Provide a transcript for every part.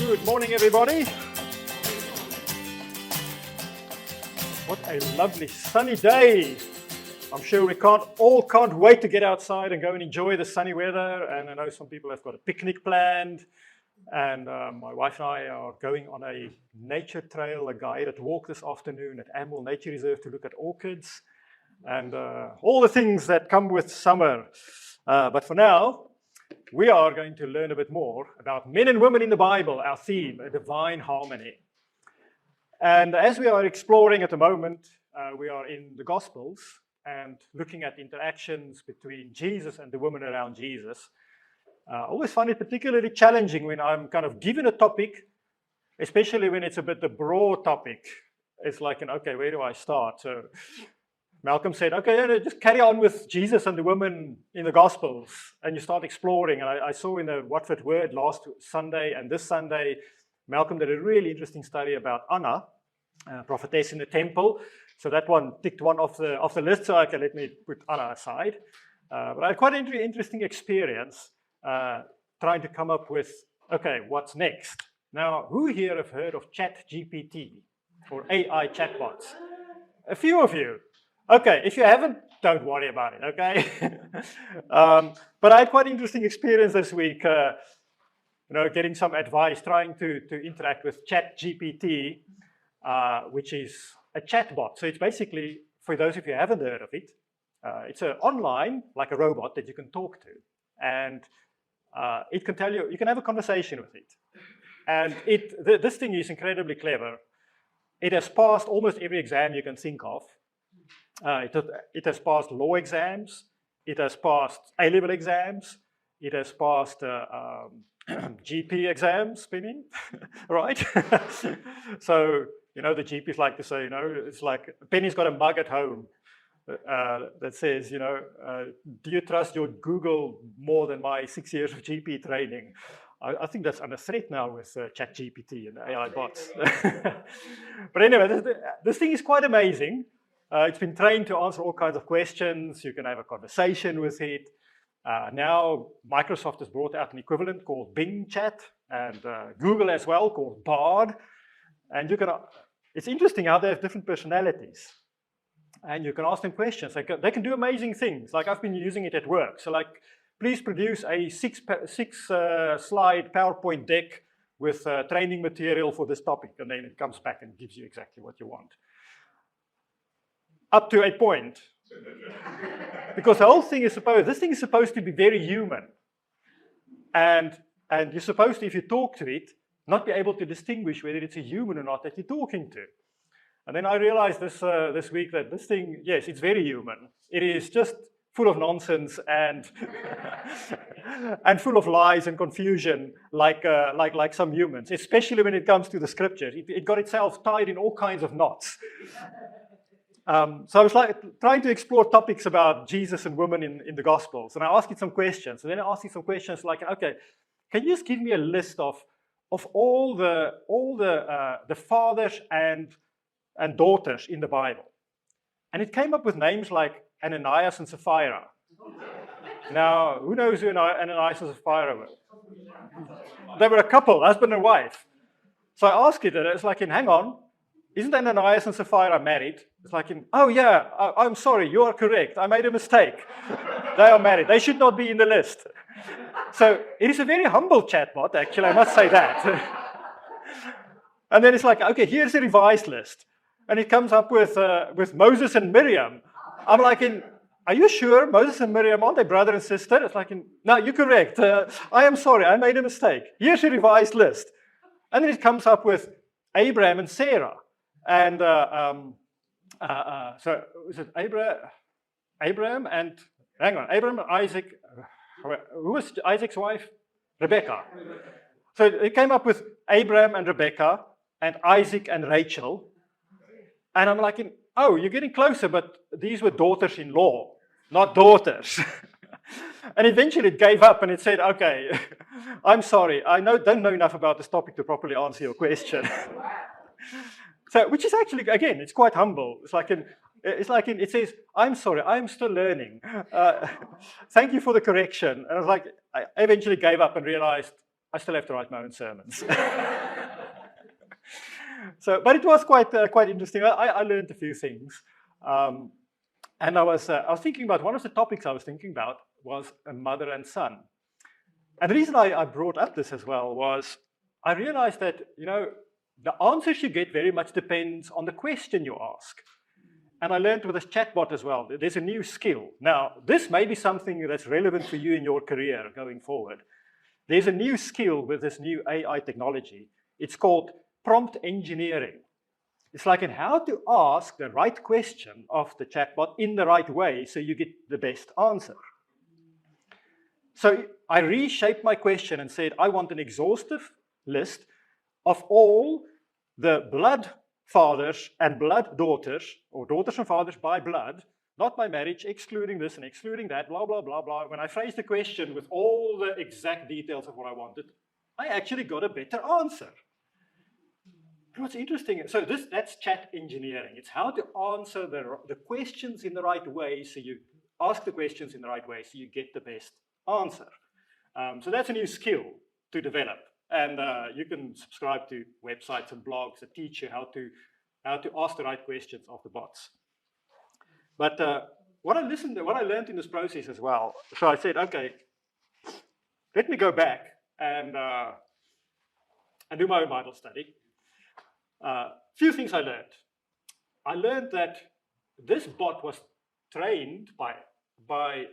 Good morning, everybody. What a lovely sunny day. I'm sure we can't wait to get outside and go and enjoy the sunny weather. And I know some people have got a picnic planned. And my wife and I are going on a nature trail, a guided walk this afternoon at Amwell Nature Reserve to look at orchids and all the things that come with summer. But for now, we are going to learn a bit more about men and women in the Bible, our theme, a divine harmony. And as we are exploring at the moment, we are in the Gospels and looking at interactions between Jesus and the women around Jesus. I always find it particularly challenging when I'm kind of given a topic, especially when it's a bit a broad topic. It's like, okay, where do I start? So Malcolm said, okay, just carry on with Jesus and the women in the Gospels, and you start exploring. And I saw in the Watford Word last Sunday and this Sunday, Malcolm did a really interesting study about Anna, prophetess in the temple. So that one ticked one off the list, so okay, let me put Anna aside. But I had quite an interesting experience trying to come up with, okay, what's next? Now, who here have heard of ChatGPT or AI chatbots? A few of you. Okay, if you haven't, don't worry about it, okay? But I had quite an interesting experience this week, getting some advice, trying to interact with ChatGPT, which is a chatbot. So it's basically, for those of you who haven't heard of it, it's online, like a robot that you can talk to. And it can tell you, you can have a conversation with it. And this thing is incredibly clever. It has passed almost every exam you can think of. It has passed law exams, it has passed A-level exams, it has passed GP exams, Penny, right? So, the GPs like to say, it's like, Penny's got a mug at home that says, do you trust your Google more than my 6 years of GP training? I think that's under threat now with ChatGPT and AI bots. But anyway, this thing is quite amazing. It's been trained to answer all kinds of questions. You can have a conversation with it. Now, Microsoft has brought out an equivalent called Bing Chat, and Google as well, called Bard. And it's interesting how they have different personalities. And you can ask them questions. They can do amazing things. Like, I've been using it at work. So, like, please produce a six slide PowerPoint deck with training material for this topic. And then it comes back and gives you exactly what you want. Up to a point. Because the whole thing is this thing is supposed to be very human. And you're supposed to, if you talk to it, not be able to distinguish whether it's a human or not that you're talking to. And then I realized this week that this thing, yes, it's very human. It is just full of nonsense and and full of lies and confusion, like some humans, especially when it comes to the scriptures. It got itself tied in all kinds of knots. So I was trying to explore topics about Jesus and women in the Gospels, and I asked it some questions. And then I asked it some questions like, okay, can you just give me a list of all the fathers and daughters in the Bible? And it came up with names like Ananias and Sapphira. Now, who knows who Ananias and Sapphira were? They were a couple, husband and wife. So I asked it, and it's like, hang on. Isn't Ananias and Sapphira married? It's like, oh yeah, I'm sorry, you are correct. I made a mistake. They are married. They should not be in the list. So it is a very humble chatbot, actually, I must say that. And then it's like, okay, here's a revised list. And it comes up with Moses and Miriam. I'm like, are you sure Moses and Miriam, aren't they brother and sister? It's like, no, you're correct. I am sorry, I made a mistake. Here's a revised list. And then it comes up with Abraham and Sarah. And so was it Abraham and, hang on, Abraham and Isaac, who was Isaac's wife? Rebecca. So it came up with Abraham and Rebecca and Isaac and Rachel. And I'm like, oh, you're getting closer, but these were daughters-in-law, not daughters. And eventually it gave up and it said, okay, I'm sorry, I don't know enough about this topic to properly answer your question. So, which is actually, again, it's quite humble. It says, I'm sorry, I'm still learning. Thank you for the correction. And I was like, I eventually gave up and realized I still have to write my own sermons. So, but it was quite interesting. I learned a few things. And I was thinking about, one of the topics I was thinking about was a mother and son. And the reason I brought up this as well was I realized that, the answers you get very much depends on the question you ask. And I learned with this chatbot as well, there's a new skill. Now, this may be something that's relevant for you in your career going forward. There's a new skill with this new AI technology. It's called prompt engineering. It's like in how to ask the right question of the chatbot in the right way so you get the best answer. So I reshaped my question and said, I want an exhaustive list of all the blood fathers and blood daughters, or daughters and fathers by blood, not by marriage, excluding this and excluding that, blah, blah, blah, blah. When I phrased the question with all the exact details of what I wanted, I actually got a better answer. And what's interesting, so that's chat engineering. It's how to answer the questions in the right way, so you ask the questions in the right way so you get the best answer. So that's a new skill to develop. And you can subscribe to websites and blogs that teach you how to ask the right questions of the bots. But what I learned in this process as well, so I said, okay, let me go back and do my own Bible study. Few things I learned. I learned that this bot was trained by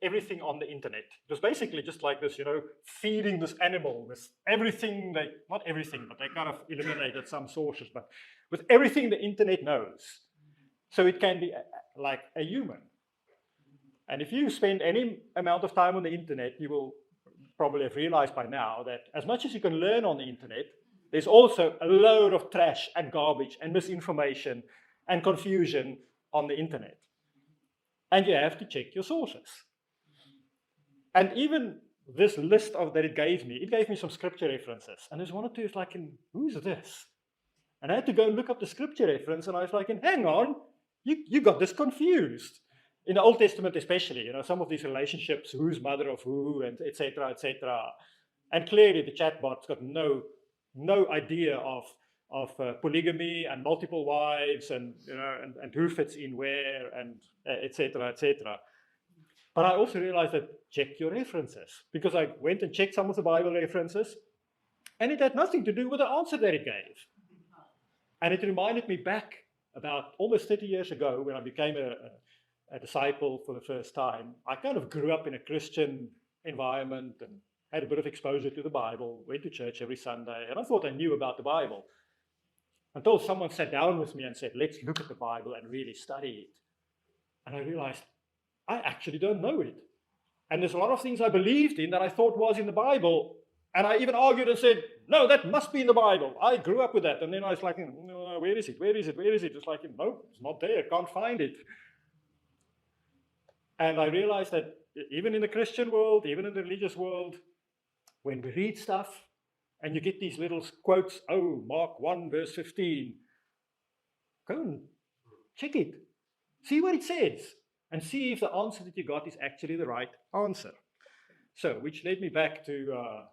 everything on the internet. It was basically just like this, feeding this animal with everything, not everything, but they kind of eliminated some sources, but with everything the internet knows. So it can be like a human. And if you spend any amount of time on the internet, you will probably have realized by now that as much as you can learn on the internet, there's also a load of trash and garbage and misinformation and confusion on the internet. And you have to check your sources. And even this list that it gave me some scripture references. And there's one or two, it's like, who's this? And I had to go and look up the scripture reference, and I was like, hang on, you got this confused. In the Old Testament especially, some of these relationships, who's mother of who, and et cetera, et cetera. And clearly the chatbot's got no idea of polygamy and multiple wives and who fits in where and et cetera, et cetera. But I also realized that check your references, because I went and checked some of the Bible references, and it had nothing to do with the answer that it gave. And it reminded me back about almost 30 years ago when I became a disciple for the first time. I kind of grew up in a Christian environment and had a bit of exposure to the Bible, went to church every Sunday, and I thought I knew about the Bible. Until someone sat down with me and said, let's look at the Bible and really study it. And I realized, I actually don't know it. And there's a lot of things I believed in that I thought was in the Bible. And I even argued and said, no, that must be in the Bible. I grew up with that. And then I was like, no, where is it? Where is it? Where is it? It's like, no, it's not there. Can't find it. And I realized that even in the Christian world, even in the religious world, when we read stuff and you get these little quotes, Mark 1 verse 15, go and check it. See what it says and see if the answer that you got is actually the right answer. So, which led me back to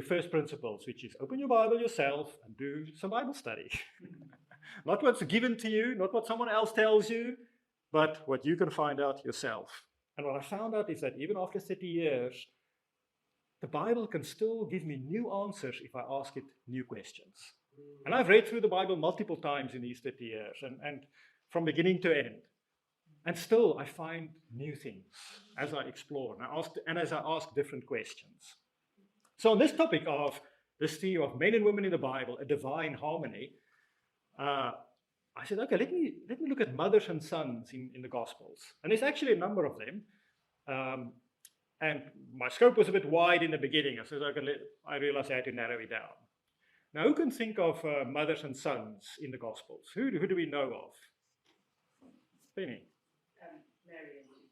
first principles, which is open your Bible yourself and do some Bible study. Not what's given to you, not what someone else tells you, but what you can find out yourself. And what I found out is that even after 30 years, the Bible can still give me new answers if I ask it new questions. And I've read through the Bible multiple times in these 30 years, and from beginning to end. And still, I find new things as I explore and as I ask different questions. So on this topic of this theme of men and women in the Bible, a divine harmony, I said, okay, let me look at mothers and sons in the Gospels. And there's actually a number of them. And my scope was a bit wide in the beginning. I said, I realized I had to narrow it down. Now, who can think of mothers and sons in the Gospels? Who do we know of? Penny.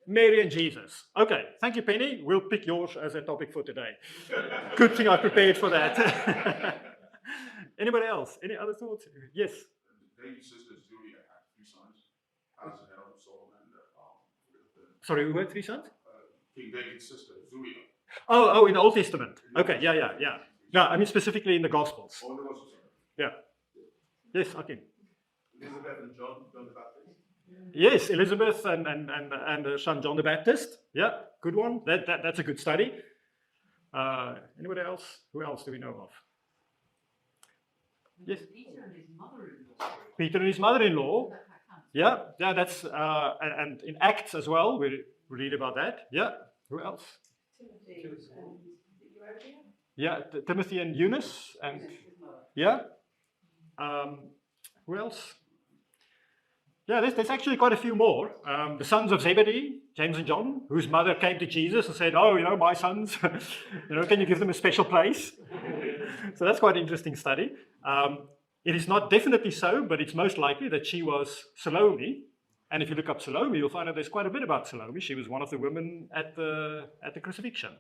Mary and Jesus. Okay, thank you, Penny. We'll pick yours as a topic for today. Good thing I prepared for that. Anybody else? Any other thoughts? Yes. David's sisters, Julia, had 3 sons. How's it help Solomon? Sorry, who had 3 sons? King David's sister, Zulia. Oh, in the Old Testament. Okay, yeah. No, I mean specifically in the Gospels. Oh, there was a son. Yeah. Yes, okay. Elizabeth and John the Baptist. Yes, Elizabeth and her son John the Baptist. Yeah, good one. That's a good study. Anybody else? Who else do we know of? Yes. Peter and his mother-in-law. Peter and his mother-in-law. That counts. Yeah, that's and in Acts as well. We read about that. Yeah. Who else? Timothy and Euodia. Yeah, Timothy and Eunice and His mother. yeah. Who else? Yeah, there's actually quite a few more. The sons of Zebedee, James and John, whose mother came to Jesus and said, "Oh, my sons, can you give them a special place?" So that's quite an interesting study. It is not definitely so, but it's most likely that she was Salome. And if you look up Salome, you'll find out there's quite a bit about Salome. She was one of the women at the crucifixion.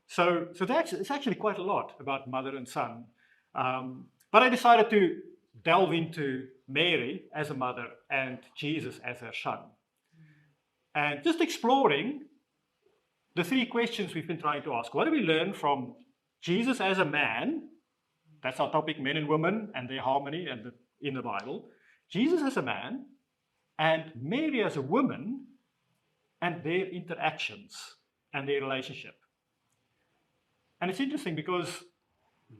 So it's actually quite a lot about mother and son. But I decided to delve into Mary as a mother and Jesus as her son. And just exploring the three questions we've been trying to ask. What do we learn from Jesus as a man? That's our topic, men and women and their harmony and in the Bible. Jesus as a man and Mary as a woman and their interactions and their relationship. And it's interesting because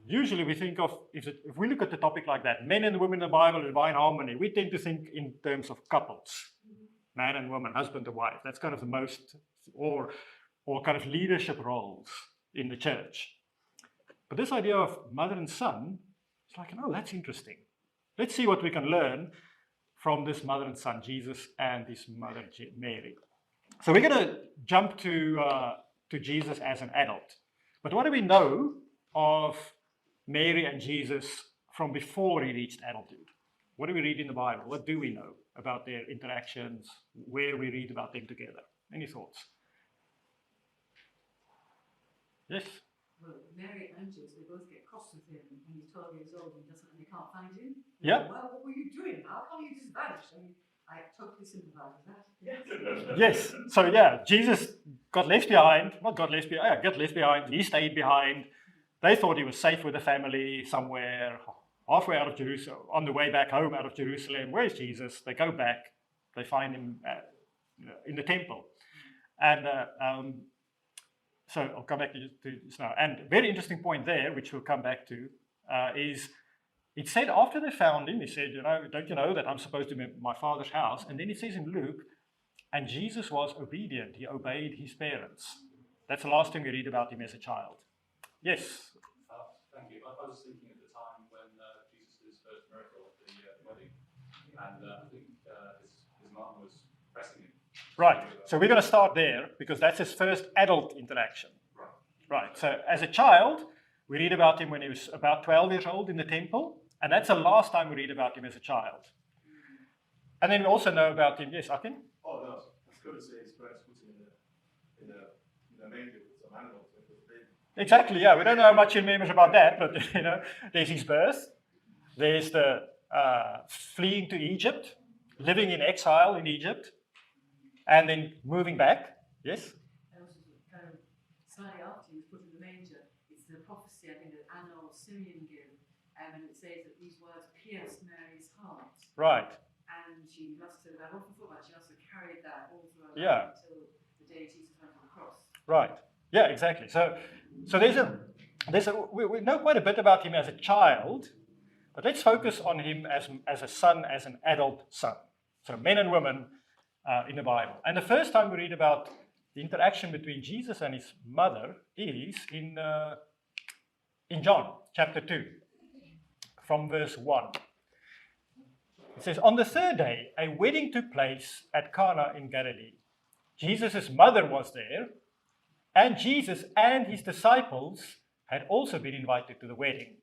usually we think of, if we look at the topic like that, men and women in the Bible, divine harmony, we tend to think in terms of couples, man and woman, husband and wife. That's kind of the most, or kind of leadership roles in the church. But this idea of mother and son, it's like, oh, that's interesting. Let's see what we can learn from this mother and son, Jesus and his mother, Mary. So we're going to jump to Jesus as an adult. But what do we know of Mary and Jesus from before he reached adulthood? What do we read in the Bible? What do we know about their interactions, where we read about them together? Any thoughts? Yes? Well, Mary and Joseph, they both get cross with him when he's 12 years old and they can't find him. Yeah. Well, what were you doing? How come you just vanished? I mean, I totally sympathize with that. Yes. So yeah, Jesus got left behind. Not got left behind. Yeah, got left behind. He stayed behind. They thought he was safe with the family somewhere halfway out of Jerusalem, on the way back home out of Jerusalem. Where's Jesus? They go back. They find him in the temple. And so I'll come back to this now. And a very interesting point there, which we'll come back to, is it said after they found him, he said, don't you know that I'm supposed to be in my father's house? And then it says in Luke, and Jesus was obedient. He obeyed his parents. That's the last thing we read about him as a child. Yes? Thank you. I was thinking at the time when Jesus did his first miracle at the wedding, and I think his mum was pressing him. Right. So we're going to start there because that's his first adult interaction. Right. So as a child, we read about him when he was about 12 years old in the temple, and that's the last time we read about him as a child. And then we also know about him, yes, I think? Oh, no. I was going to say his parents put him in a manger with some animals. Exactly, yeah. We don't know much in remembers about that, but there's his birth. There's the fleeing to Egypt, living in exile in Egypt, and then moving back. Yes? And also, kind of slightly after he was put in the manger, it's the prophecy, I think, that Anna or Simeon give, and it says that these words pierced Mary's heart. Right. And she must have, I've often thought about she must have carried that all through her Yeah. life until the day Jesus went on the cross. Right. Yeah, exactly. So we know quite a bit about him as a child, but let's focus on him as a son, as an adult son. So men and women in the Bible. And the first time we read about the interaction between Jesus and his mother is in John chapter 2, from verse 1. It says, on the third day, a wedding took place at Cana in Galilee. Jesus' mother was there, and Jesus and his disciples had also been invited to the wedding.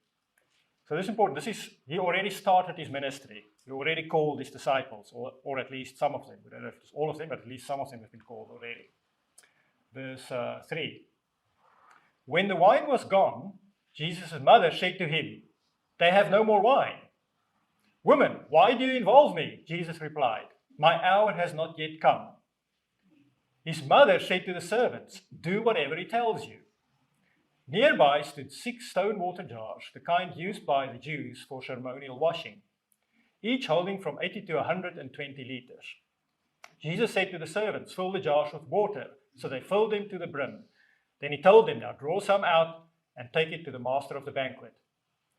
So this is important. He already started his ministry. He already called his disciples, or at least some of them. We don't know if it's all of them, but at least some of them have been called already. Verse 3. When the wine was gone, Jesus' mother said to him, they have no more wine. Woman, why do you involve me? Jesus replied, my hour has not yet come. His mother said to the servants, "Do whatever he tells you." Nearby stood 6 stone water jars, the kind used by the Jews for ceremonial washing, each holding from 80 to 120 liters. Jesus said to the servants, "Fill the jars with water." So they filled them to the brim. Then he told them, "Now draw some out and take it to the master of the banquet."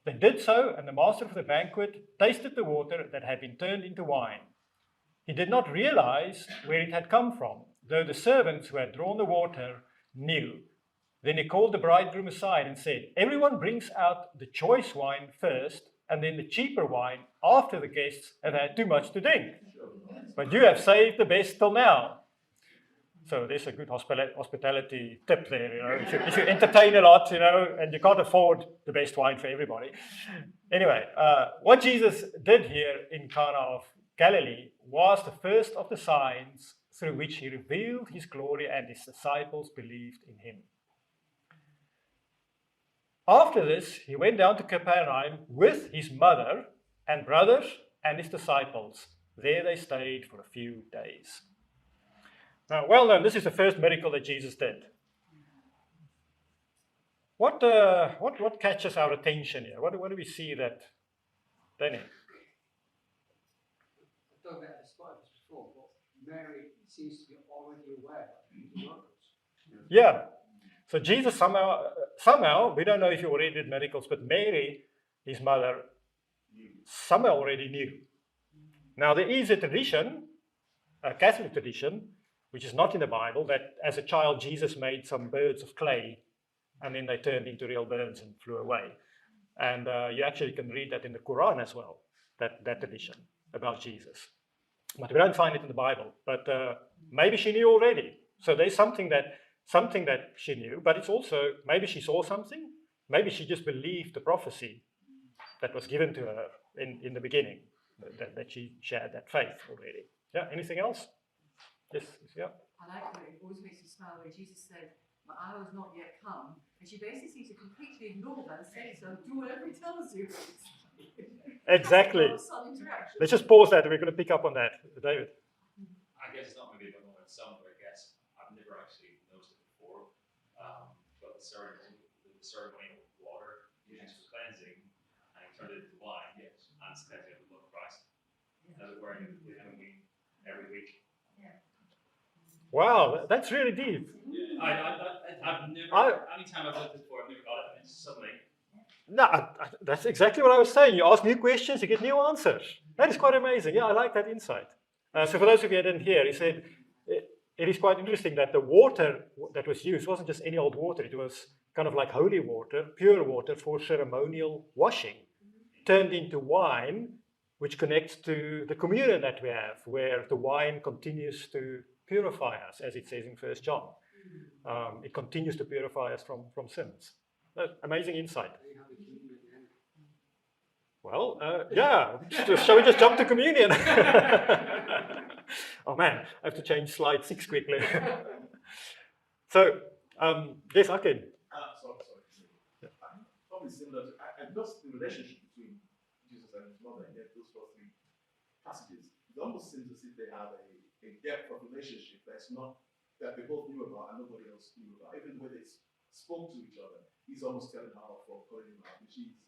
They did so, and the master of the banquet tasted the water that had been turned into wine. He did not realize where it had come from, though the servants who had drawn the water knew. Then he called the bridegroom aside and said, "Everyone brings out the choice wine first, and then the cheaper wine after the guests have had too much to drink. But you have saved the best till now." So there's a good hospitality tip there, If you entertain a lot, and you can't afford the best wine for everybody. Anyway, what Jesus did here in Cana of Galilee was the first of the signs through which he revealed his glory, and his disciples believed in him. After this, he went down to Capernaum with his mother and brothers and his disciples. There they stayed for a few days. Now, well known, this is the first miracle that Jesus did. What catches our attention here? What do we see that, Danny? I thought about this before, but Mary seems to be already aware of the miracles. Yeah. So Jesus somehow, we don't know if he already did miracles, but Mary, his mother, somehow already knew. Now, there is a tradition, a Catholic tradition, which is not in the Bible, that as a child Jesus made some birds of clay, and then they turned into real birds and flew away. And you actually can read that in the Quran as well, that tradition about Jesus. But we don't find it in the Bible. But maybe she knew already. So there's something that she knew, but it's also, maybe she saw something, maybe she just believed the prophecy that was given to her in the beginning, that she had that faith already. Yeah, anything else? Yes, yeah. I like that. It always makes me smile when Jesus said, "My hour has not yet come." And she basically seems to completely ignore that and say, "So do whatever he tells you." Exactly. Some interaction. Let's just pause that, and we're going to pick up on that. David? I guess it's not maybe a moment in some, but I guess I've never actually noticed it before. But the ceremonial water used for cleansing, and he turned it into wine, and it's cleansing of the blood of Christ. As it were, every week. Wow, that's really deep. Yeah, I've never, anytime I've looked at it before, I've never got it, and it's suddenly. No, that's exactly what I was saying. You ask new questions, you get new answers. That is quite amazing. Yeah, I like that insight. So for those of you who didn't hear, he said, it is quite interesting that the water that was used wasn't just any old water. It was kind of like holy water, pure water for ceremonial washing, turned into wine, which connects to the communion that we have, where the wine continues to purify us, as it says in 1 John. It continues to purify us from sins. Amazing insight. Well, yeah. Shall we just jump to communion? Oh man, I have to change slide 6 quickly. So, yes, I can. Sorry. Yeah. Probably similar to, and just the relationship between Jesus and his mother, and yet those first 3 passages, it almost seems as if they have a depth of relationship that's not, that they both knew about and nobody else knew about. Even when they spoke to each other, he's almost telling her for calling him out. And she,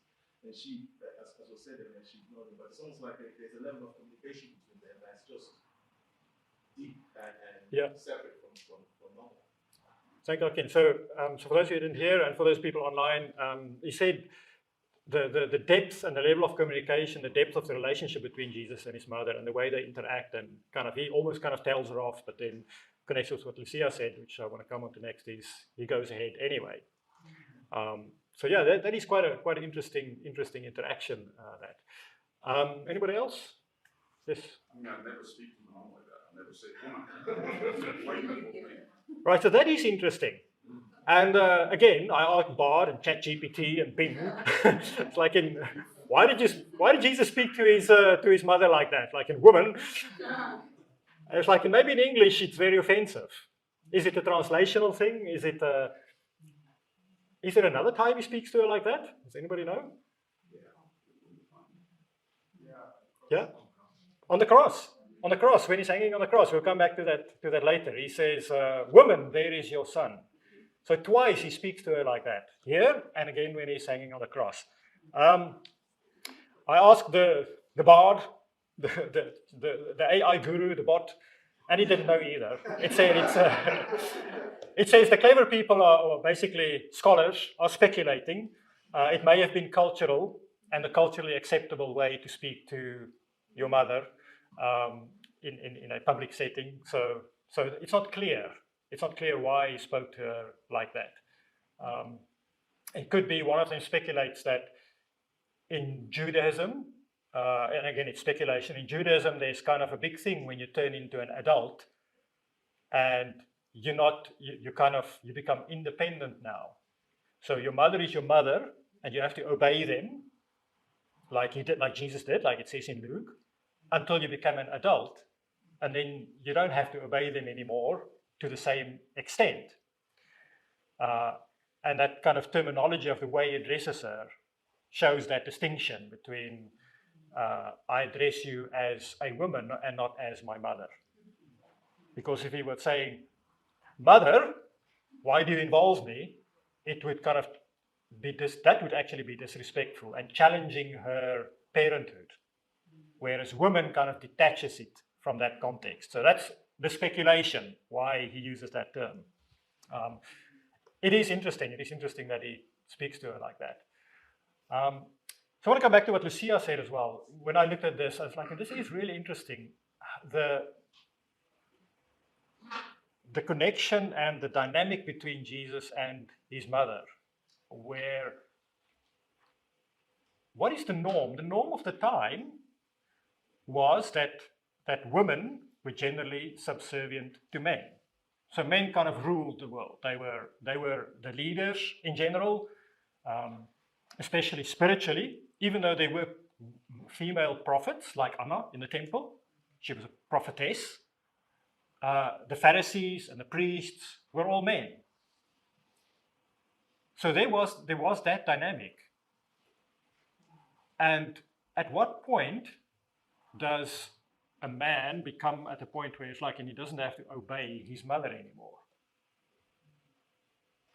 as was said, and she ignored him. But it's almost like there's a level of communication between them that's just deep and separate from normal. Thank you, Akin. So for those who didn't hear, and for those people online, he said the depth and the level of communication, the depth of the relationship between Jesus and his mother, and the way they interact, and he almost tells her off, but then connects with what Lucia said, which I want to come on to next, is he goes ahead anyway. So yeah, that is quite an interesting interaction. Anybody else? Yes. I never speak to my mom like that. I never say, Right, so that is interesting. And again, I asked Bard and ChatGPT and Bing. It's like, why did Jesus speak to his mother like that, like in woman? And it's like, maybe in English it's very offensive. Is it a translational thing? Is there another time he speaks to her like that? Does anybody know? Yeah. On the cross. on the cross, when he's hanging on the cross, we'll come back to that later. He says, "Woman, there is your son." So twice he speaks to her like that, here and again when he's hanging on the cross. I asked the bard, the AI guru, the bot, and he didn't know either. It says the clever people or basically scholars, are speculating. It may have been cultural and the culturally acceptable way to speak to your mother in a public setting. So it's not clear. It's not clear why he spoke to her like that. It could be one of them speculates that in Judaism, and again it's speculation, in Judaism there's kind of a big thing when you turn into an adult and you become independent now. So your mother is your mother and you have to obey them like Jesus did, like it says in Luke, until you become an adult, and then you don't have to obey them anymore to the same extent. And that kind of terminology of the way he addresses her shows that distinction between I address you as a woman and not as my mother. Because if he were saying, "Mother, why do you involve me?" it would kind of that would actually be disrespectful and challenging her parenthood. Whereas woman kind of detaches it from that context. So that's the speculation why he uses that term. It is interesting. It is interesting that he speaks to her like that. So I want to come back to what Lucia said as well. When I looked at this, I was like, this is really interesting. The connection and the dynamic between Jesus and his mother, where what is the norm? The norm of the time was that women were generally subservient to men. So men kind of ruled the world. They were the leaders in general, especially spiritually, even though there were female prophets like Anna in the temple. She was a prophetess. The Pharisees and the priests were all men. So there was that dynamic. And at what point does a man become at a point where it's like, and he doesn't have to obey his mother anymore?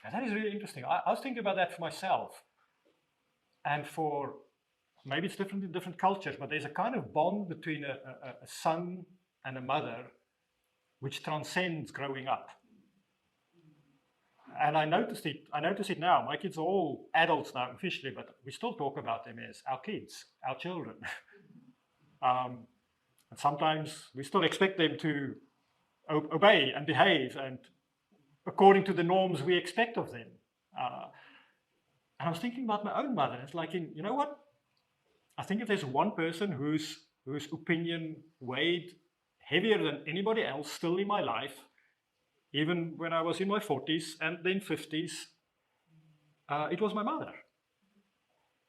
And that is really interesting. I was thinking about that for myself. And maybe it's different in different cultures, but there's a kind of bond between a son and a mother which transcends growing up. And I notice it now. My kids are all adults now officially, but we still talk about them as our kids, our children. And sometimes we still expect them to obey and behave and according to the norms we expect of them. And I was thinking about my own mother. It's like, you know what? I think if there's one person whose opinion weighed heavier than anybody else still in my life, even when I was in my 40s and then 50s, it was my mother.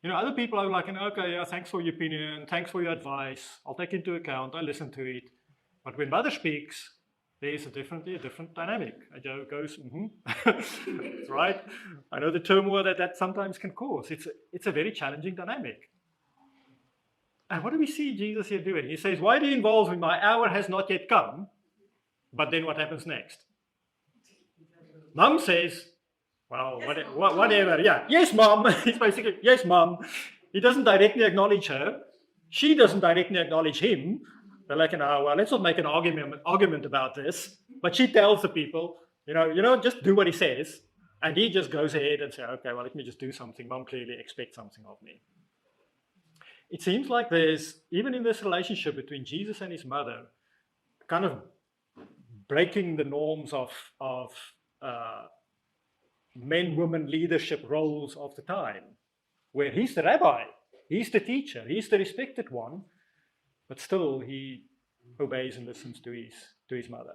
You know, other people are like, okay, yeah, thanks for your opinion, thanks for your advice, I'll take into account, I listen to it. But when mother speaks, there's a different dynamic. Joe goes, That's right. I know the turmoil that sometimes can cause. It's a very challenging dynamic. And what do we see Jesus here doing? He says, "Why do you involve me? My hour has not yet come." But then what happens next? Mom says, "Well, whatever. Yeah, yes, Mom." It's basically, yes, Mom. He doesn't directly acknowledge her. She doesn't directly acknowledge him. They're like, well, let's not make an argument about this. But she tells the people, just do what he says. And he just goes ahead and says, okay, well, let me just do something. Mom clearly expects something of me. It seems like there's, even in this relationship between Jesus and his mother, kind of breaking the norms of men-woman leadership roles of the time, where he's the rabbi, he's the teacher, he's the respected one, but still he obeys and listens to his mother.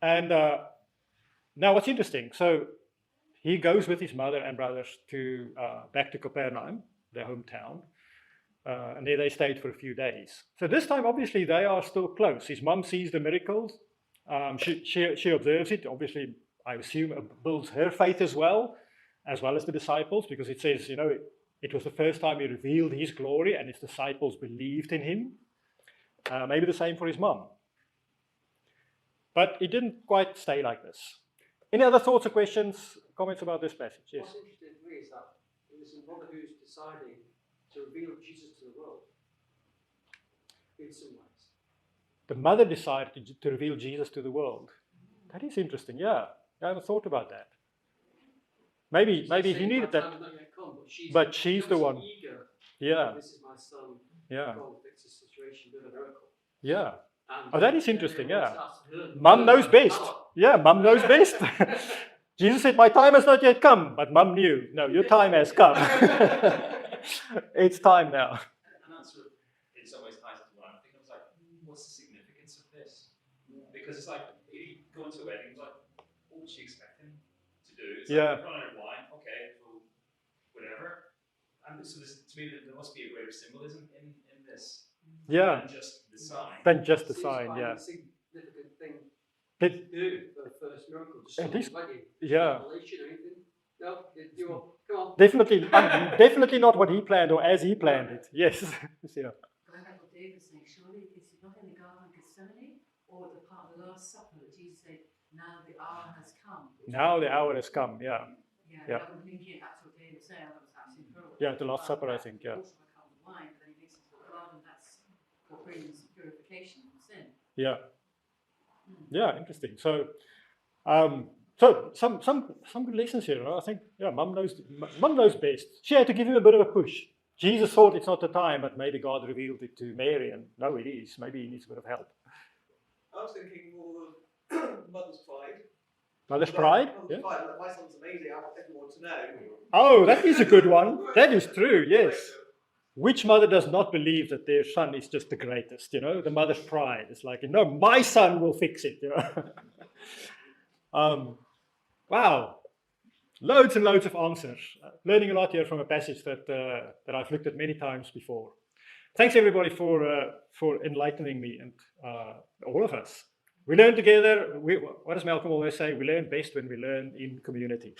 And now what's interesting, so he goes with his mother and brothers back to Capernaum, their hometown, and there they stayed for a few days. So this time, obviously, they are still close. His mom sees the miracles. She observes it. Obviously, I assume it builds her faith as well as the disciples, because it says, it was the first time he revealed his glory and his disciples believed in him. Maybe the same for his mum. But it didn't quite stay like this. Any other thoughts or questions, comments about this passage? Yes. What's interesting to me is that it was the mother who's deciding to reveal Jesus to the world, in some ways. The mother decided to reveal Jesus to the world. That is interesting, yeah. I haven't thought about that. Maybe he needed that. But she's the one. Eager. Yeah. This is my son. Yeah. Go and fix the situation with a miracle. Yeah. And Oh, that is interesting, yeah. her Mum knows best. power. Yeah, mum knows best. Jesus said, my time has not yet come, but mum knew. No, your time has come. It's time now. And that sort of, in some ways, ties into what I'm thinking. I was like, what's the significance of this? Because it's like, you go into a wedding, it's like, what was she expecting to do? It's Yeah. like, run out of wine, okay, well, whatever. And so to me, there must be a greater symbolism in this. Yeah. Than just the sign. Than just the Seems sign, quite yeah. a significant thing Did- to do for the first miracle. Just It is- wedding. yeah. Revelation or anything. No, come on. Definitely not what he planned or as he planned it. Yes. Yeah. But I like what Dave was saying. Surely is it not in the Garden of Gethsemane or the part of the Last Supper that Jesus said, "Now the hour has come." Now the hour has come, yeah. Yeah. That would link in. That's what Dave was saying. That was absolutely incredible. Yeah, the Last Supper, I think, yeah. Also become wine, but then he makes it to the blood, and that's what brings purification from sin. Yeah. Yeah, interesting. So some good lessons here. I think, yeah, mum knows best. She had to give him a bit of a push. Jesus thought it's not the time, but maybe God revealed it to Mary, and no, it is. Maybe he needs a bit of help. I was thinking more of mother's pride. Mother's pride? Mother's Yeah. pride. Like, my son's amazing. I want everyone to know. Oh, that is a good one. That is true, yes. Which mother does not believe that their son is just the greatest, the mother's pride. It's like, no, my son will fix it, Wow. Loads and loads of answers. Learning a lot here from a passage that I've looked at many times before. Thanks everybody for enlightening me and all of us. We learn together. What does Malcolm always say? We learn best when we learn in community.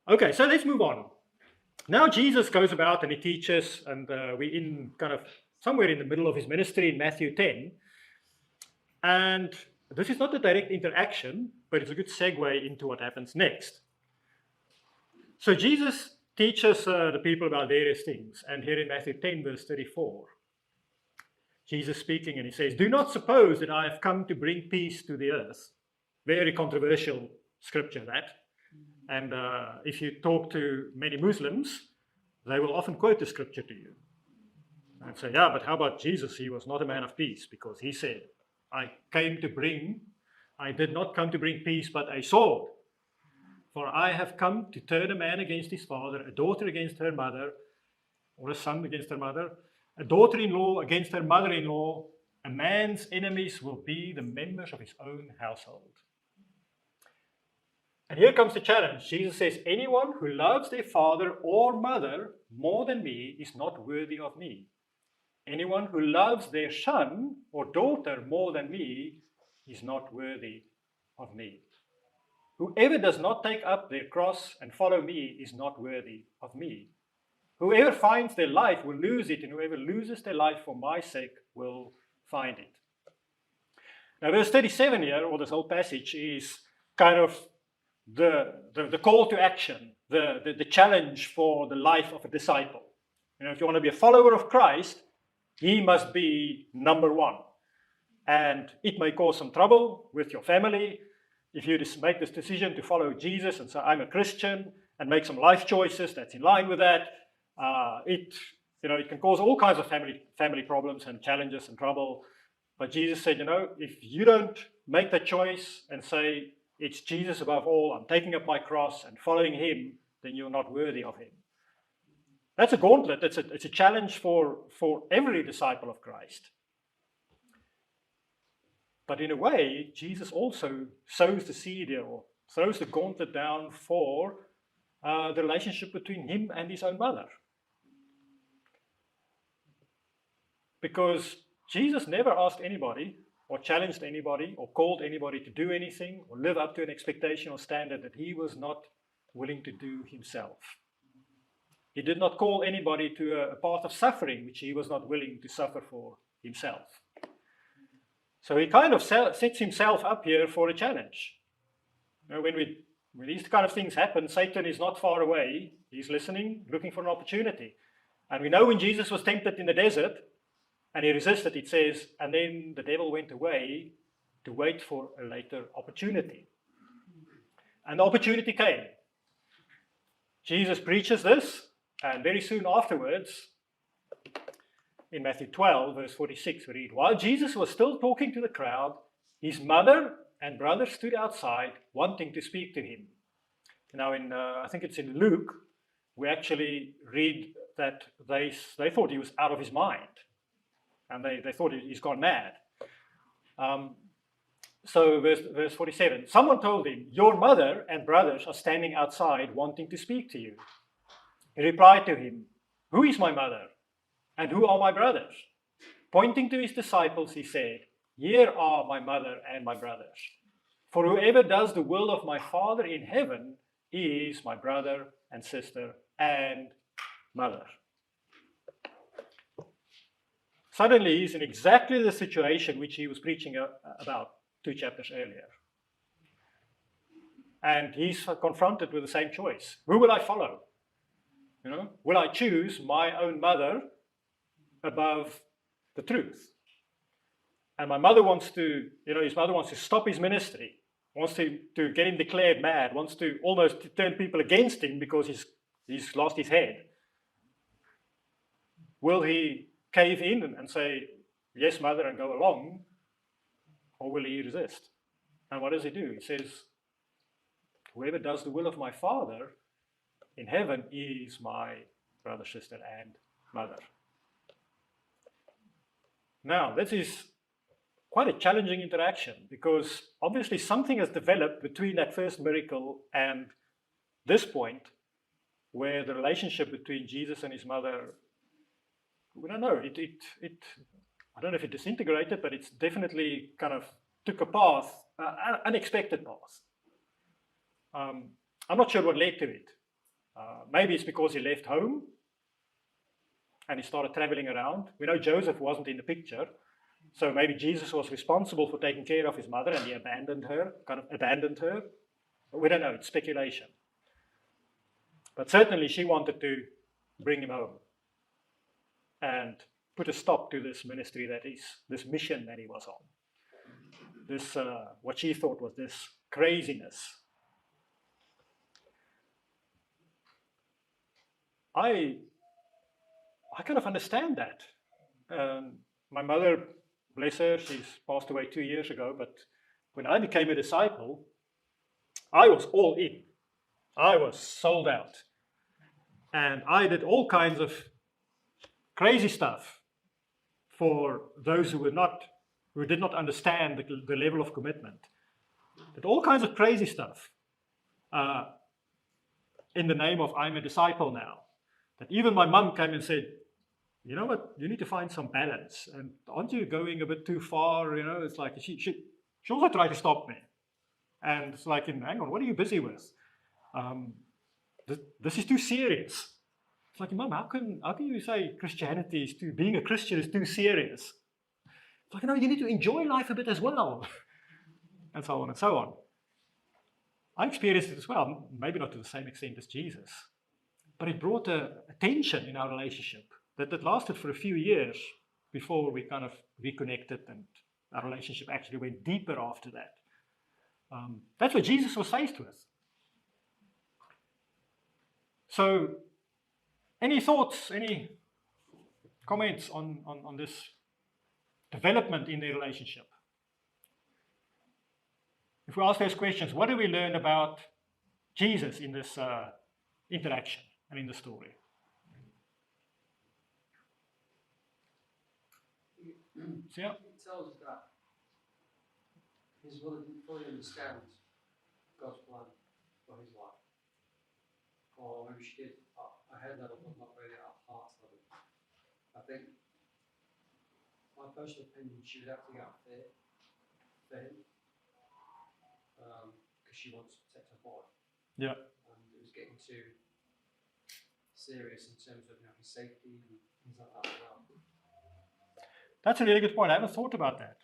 Okay, so let's move on. Now Jesus goes about and he teaches, and we're in kind of somewhere in the middle of his ministry in Matthew 10. And this is not a direct interaction, but it's a good segue into what happens next. So Jesus teaches the people about various things. And here in Matthew 10, verse 34, Jesus speaking, and he says, "Do not suppose that I have come to bring peace to the earth." Very controversial scripture, that. And if you talk to many Muslims, they will often quote the scripture to you and say, yeah, but how about Jesus? He was not a man of peace, because he said, I did not come to bring peace, but a sword. For I have come to turn a man against his father, a daughter against her mother, or a son against her mother, a daughter-in-law against her mother-in-law. A man's enemies will be the members of his own household. And here comes the challenge. Jesus says, anyone who loves their father or mother more than me is not worthy of me. Anyone who loves their son or daughter more than me is not worthy of me. Whoever does not take up their cross and follow me is not worthy of me. Whoever finds their life will lose it, and whoever loses their life for my sake will find it. Now, verse 37 here, or this whole passage, is kind of the call to action, the challenge for the life of a disciple. If you want to be a follower of Christ, he must be number one. And it may cause some trouble with your family if you just make this decision to follow Jesus and say, I'm a Christian, and make some life choices that's in line with that. It can cause all kinds of family problems and challenges and trouble. But Jesus said, if you don't make that choice and say, it's Jesus above all, I'm taking up my cross and following him, then you're not worthy of him. That's a gauntlet. It's a challenge for every disciple of Christ. But in a way, Jesus also sows the seed here, or throws the gauntlet down for the relationship between him and his own mother. Because Jesus never asked anybody, or challenged anybody, or called anybody to do anything, or live up to an expectation or standard that he was not willing to do himself. He did not call anybody to a path of suffering which he was not willing to suffer for himself. So he kind of sets himself up here for a challenge. You know, when these kind of things happen, Satan is not far away. He's listening, looking for an opportunity. And we know when Jesus was tempted in the desert, and he resisted, it says, and then the devil went away to wait for a later opportunity. And the opportunity came. Jesus preaches this, and very soon afterwards, in Matthew 12, verse 46, we read, while Jesus was still talking to the crowd, his mother and brother stood outside wanting to speak to him. Now, I think it's in Luke, we actually read that they thought he was out of his mind. And they thought he's gone mad. So verse 47, someone told him, your mother and brothers are standing outside wanting to speak to you. He replied to him, who is my mother? And who are my brothers? Pointing to his disciples, he said, here are my mother and my brothers. For whoever does the will of my Father in heaven is my brother and sister and mother. Suddenly, he's in exactly the situation which he was preaching about 2 chapters earlier. And he's confronted with the same choice. Who will I follow? You know, will I choose my own mother above the truth? And my mother wants to, his mother wants to stop his ministry, wants to get him declared mad, wants to almost turn people against him because he's lost his head. Will he cave in and say, yes, mother, and go along? Or will he resist? And what does he do? He says, whoever does the will of my Father in heaven is my brother, sister, and mother. Now, this is quite a challenging interaction because obviously something has developed between that first miracle and this point where the relationship between Jesus and his mother, we don't know, I don't know if it disintegrated, but it's definitely kind of took a path, an unexpected path. I'm not sure what led to it. Maybe it's because he left home and he started traveling around. We know Joseph wasn't in the picture, so maybe Jesus was responsible for taking care of his mother and he abandoned her. We don't know, it's speculation. But certainly she wanted to bring him home and put a stop to this ministry this mission that he was on. This, what she thought was this craziness. I kind of understand that. My mother, bless her, she's passed away 2 years ago, but when I became a disciple, I was all in. I was sold out. And I did all kinds of crazy stuff for those who did not understand the level of commitment. Did all kinds of crazy stuff in the name of I'm a disciple now. That even my mum came and said, you know what, you need to find some balance. And aren't you going a bit too far? You know, it's like she also tried to stop me. And it's like, hang on, what are you busy with? This is too serious. It's like, Mum, how can you say Christianity is being a Christian is too serious? It's like, no, you need to enjoy life a bit as well. And so on and so on. I experienced it as well, maybe not to the same extent as Jesus. But it brought a tension in our relationship that lasted for a few years before we kind of reconnected and our relationship actually went deeper after that. That's what Jesus was faced with. So, any thoughts, any comments on this development in the relationship? If we ask those questions, what do we learn about Jesus in this interaction and in the story? Yeah. It tells us that his mother didn't fully understand God's plan for his life. Or maybe she did at a head level, but not really at a heart level. I think, my personal opinion, she was acting out of fear for him. Because she wants to protect her boy. Yeah. And it was getting too serious in terms of his safety and things like that as well. That's a really good point. I haven't thought about that.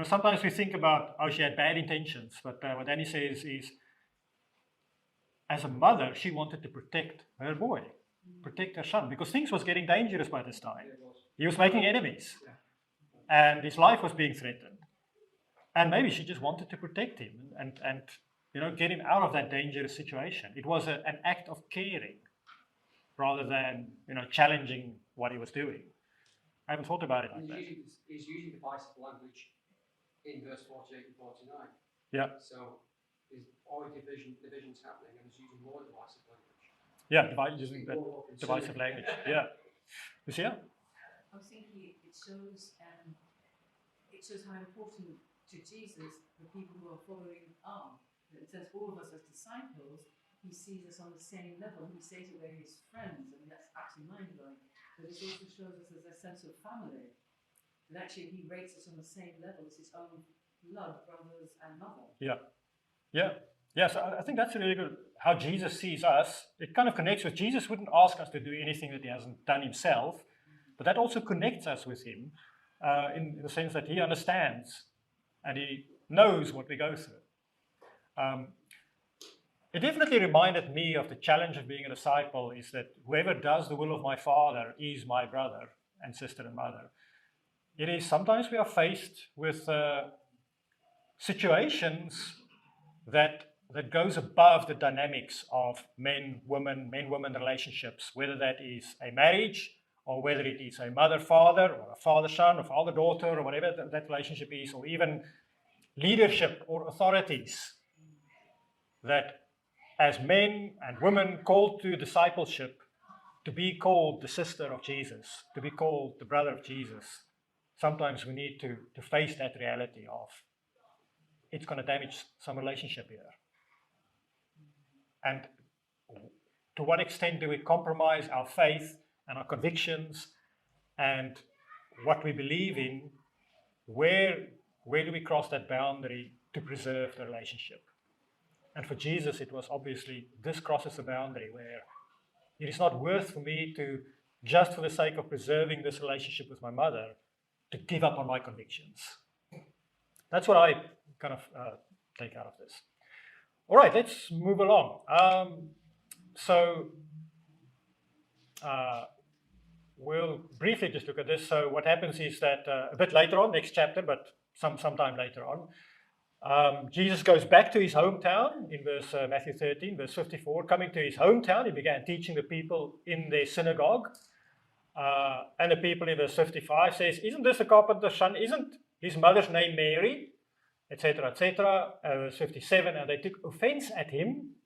Sometimes we think about, oh, she had bad intentions, but what Danny says is, as a mother, she wanted to protect her boy, protect her son, because things was getting dangerous by this time. He was making enemies, and his life was being threatened. And maybe she just wanted to protect him and get him out of that dangerous situation. It was an act of caring rather than challenging what he was doing. I haven't thought about it like that. He's using divisive language in verse 48 and 49. Yeah. So there's already divisions happening, and he's using more divisive language. Yeah, using that divisive language. Yeah. Lucia? I was thinking it shows how important to Jesus the people who are following are. It says all of us as disciples, he sees us on the same level. He says that we're his friends, and that's actually mind-blowing. But it also shows us as a sense of family. And actually he rates us on the same level as his own blood brothers and mother. Yes, I think that's really good. How Jesus sees us, it kind of connects with Jesus. Wouldn't ask us to do anything that he hasn't done himself, but that also connects us with him in the sense that he understands and he knows what we go through. It definitely reminded me of the challenge of being a disciple, is that whoever does the will of my Father is my brother and sister and mother. It is sometimes we are faced with situations that goes above the dynamics of men-woman relationships, whether that is a marriage or whether it is a mother-father or a father-son or father-daughter or whatever that relationship is, or even leadership or authorities, that as men and women called to discipleship, to be called the sister of Jesus, to be called the brother of Jesus, sometimes we need to face that reality of it's going to damage some relationship here. And to what extent do we compromise our faith and our convictions and what we believe in? Where do we cross that boundary to preserve the relationship? And for Jesus, it was obviously this crosses the boundary where it is not worth for me to, just for the sake of preserving this relationship with my mother, to give up on my convictions. That's what I kind of take out of this. All right, let's move along. We'll briefly just look at this. So what happens is that a bit later on, next chapter, but sometime later on, Jesus goes back to his hometown in Matthew 13, verse 54. Coming to his hometown, he began teaching the people in their synagogue. And the people in verse 55 says, "Isn't this a carpenter's son? Isn't his mother's name Mary?" Etc., etc. Verse 57, and they took offense at him.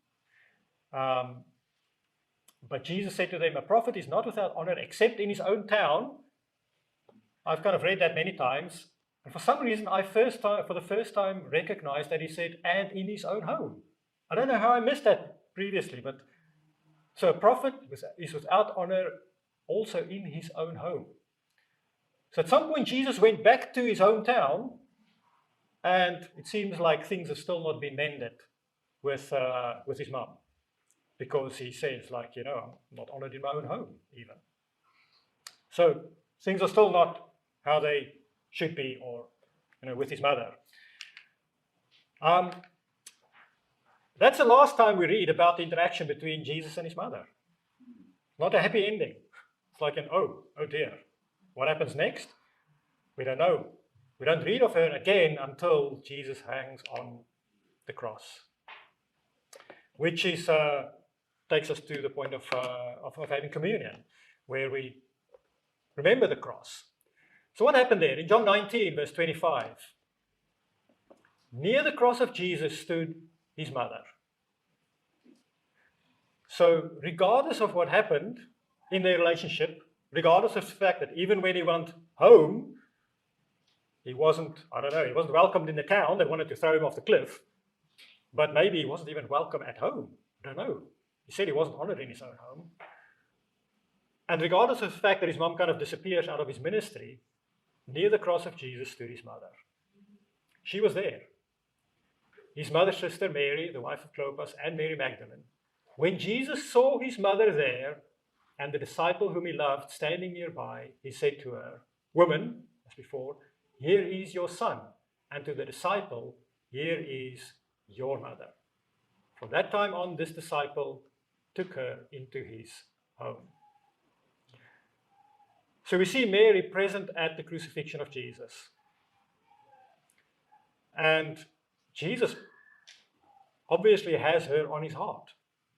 But Jesus said to them, "A prophet is not without honor except in his own town." I've kind of read that many times. And for some reason, for the first time, recognized that he said, "and in his own home." I don't know how I missed that previously, but so a prophet is without honor also in his own home. So at some point, Jesus went back to his hometown, and it seems like things have still not been mended with his mom, because he says, I'm not honored in my own home, even. So things are still not how they should be, or with his mother. That's the last time we read about the interaction between Jesus and his mother. Not a happy ending. It's like oh dear. What happens next? We don't know. We don't read of her again until Jesus hangs on the cross, which is takes us to the point of having communion, where we remember the cross. So what happened there? In John 19, verse 25, near the cross of Jesus stood his mother. So regardless of what happened in their relationship, regardless of the fact that even when he went home, he wasn't welcomed in the town. They wanted to throw him off the cliff. But maybe he wasn't even welcome at home. I don't know. He said he wasn't honored in his own home. And regardless of the fact that his mom kind of disappears out of his ministry, near the cross of Jesus stood his mother. She was there. His mother's sister Mary, the wife of Clopas, and Mary Magdalene. When Jesus saw his mother there and the disciple whom he loved standing nearby, he said to her, "Woman," before, here is your son. And to the disciple, here is your mother. From that time on, this disciple took her into his home. So we see Mary present at the crucifixion of Jesus. And Jesus obviously has her on his heart.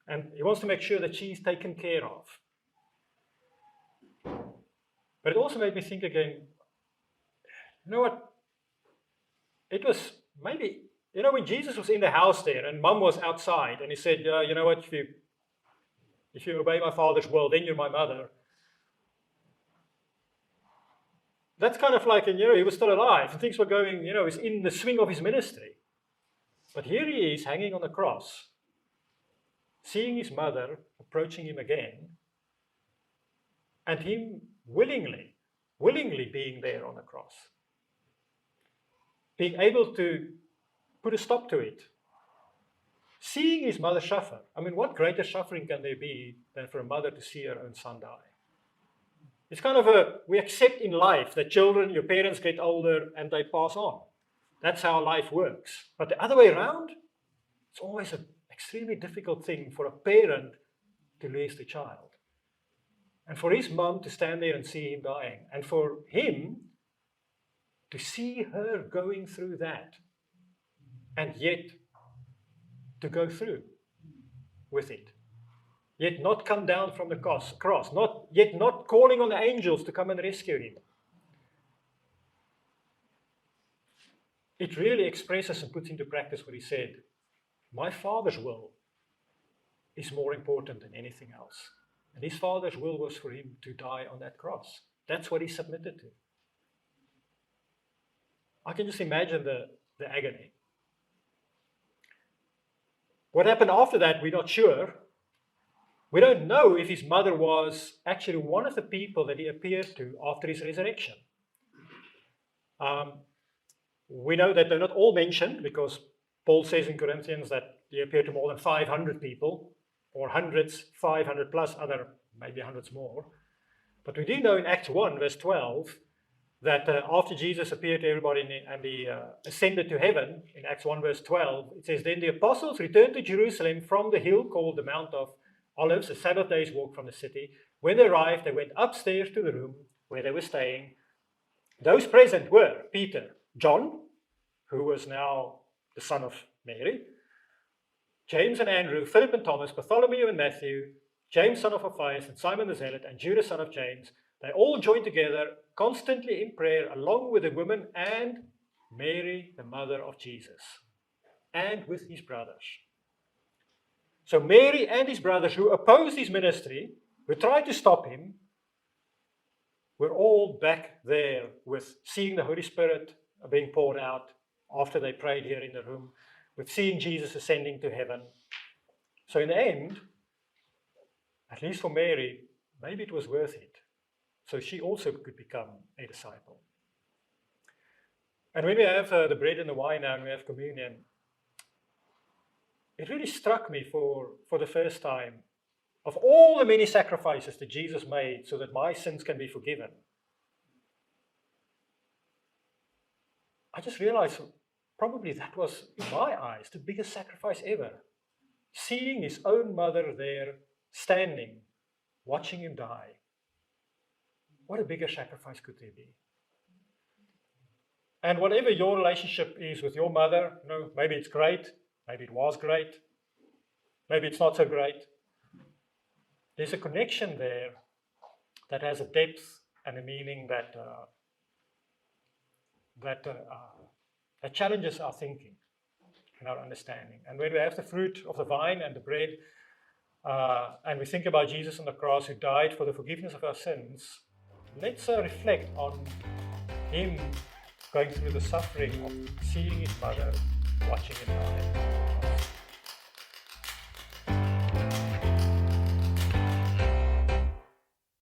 And he wants to make sure that she's taken care of. But it also made me think again, you know what? It was maybe, when Jesus was in the house there and Mum was outside and he said, you know what, if you obey my Father's will, then you're my mother. That's kind of like, he was still alive and things were going, he's in the swing of his ministry. But here he is hanging on the cross, seeing his mother approaching him again, and him willingly being there on the cross. Being able to put a stop to it. Seeing his mother suffer. I mean, what greater suffering can there be than for a mother to see her own son die? It's kind of we accept in life that children, your parents get older and they pass on. That's how life works. But the other way around, it's always an extremely difficult thing for a parent to lose the child. And for his mum to stand there and see him dying. And for him to see her going through that. And yet to go through with it. Yet not come down from the cross. Yet not calling on the angels to come and rescue him. It really expresses and puts into practice what he said. My Father's will is more important than anything else. And his Father's will was for him to die on that cross. That's what he submitted to. I can just imagine the agony. What happened after that, we're not sure. We don't know if his mother was actually one of the people that he appeared to after his resurrection. We know that they're not all mentioned because Paul says in Corinthians that he appeared to more than 500 people, or hundreds, 500 plus other, maybe hundreds more. But we do know in Acts 1, verse 12, that after Jesus appeared to everybody and he ascended to heaven, in Acts 1, verse 12, it says, Then the apostles returned to Jerusalem from the hill called the Mount of Olives, a Sabbath day's walk from the city. When they arrived, they went upstairs to the room where they were staying. Those present were Peter, John, who was now the son of Mary, James and Andrew, Philip and Thomas, Bartholomew and Matthew, James son of Alphaeus, and Simon the Zealot, and Judas son of James. They all joined together constantly in prayer along with the women and Mary, the mother of Jesus, and with his brothers. So Mary and his brothers who opposed his ministry, who tried to stop him, were all back there with seeing the Holy Spirit being poured out after they prayed here in the room, with seeing Jesus ascending to heaven. So in the end, at least for Mary, maybe it was worth it. So she also could become a disciple. And when we have the bread and the wine now and we have communion, it really struck me for the first time, of all the many sacrifices that Jesus made so that my sins can be forgiven, I just realized probably that was, in my eyes, the biggest sacrifice ever. Seeing his own mother there, standing, watching him die. What a bigger sacrifice could there be? And whatever your relationship is with your mother, maybe it's great, maybe it was great, maybe it's not so great. There's a connection there that has a depth and a meaning that challenges our thinking and our understanding. And when we have the fruit of the vine and the bread, and we think about Jesus on the cross who died for the forgiveness of our sins, let's reflect on him going through the suffering of seeing his mother, watching him die.